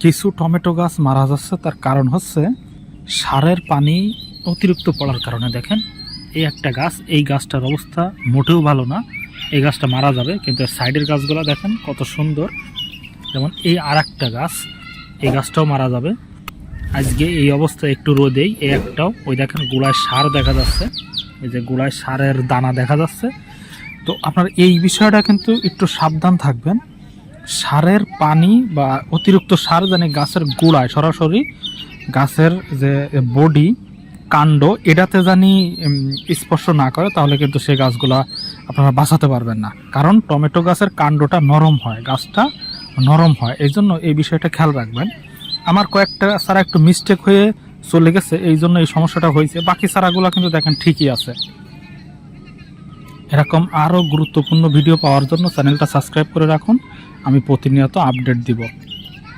কিছু টমেটো গাছ মারা যাচ্ছে, তার কারণ হচ্ছে সারের পানি অতিরিক্ত পড়ার কারণে। দেখেন এই একটা গাছ, এই গাছটার অবস্থা মোটেও ভালো না, এই গাছটা মারা যাবে। কিন্তু সাইডের গাছগুলো দেখেন কত সুন্দর। যেমন এই আর একটা গাছ, এই গাছটাও মারা যাবে আজকে এই অবস্থা। একটু রোদেই এই একটাও, ওই দেখেন গোড়ায় সার দেখা যাচ্ছে, এই যে গোড়ায় সারের দানা দেখা যাচ্ছে। তো আপনার এই বিষয়টা কিন্তু একটু সাবধান থাকবেন। সারের পানি বা অতিরিক্ত সার জানি গাছের গোড়ায় সরাসরি গাছের যে বডি কাণ্ড এটাতে জানি স্পর্শ না করে, তাহলে কিন্তু সেই গাছগুলা আপনারা বাঁচাতে পারবেন না। কারণ টমেটো গাছের কাণ্ডটা নরম হয়, গাছটা নরম হয়, এই জন্য এই বিষয়টা খেয়াল রাখবেন। আমার কয়েকটা চারা একটু মিস্টেক হয়ে চলে গেছে, এই জন্য এই সমস্যাটা হয়েছে। বাকি চারাগুলো কিন্তু দেখেন ঠিকই আছে। এরকম আরও গুরুত্বপূর্ণ ভিডিও পাওয়ার জন্য চ্যানেলটা সাবস্ক্রাইব করে রাখুন, আমি প্রতিনিয়ত আপডেট দিব।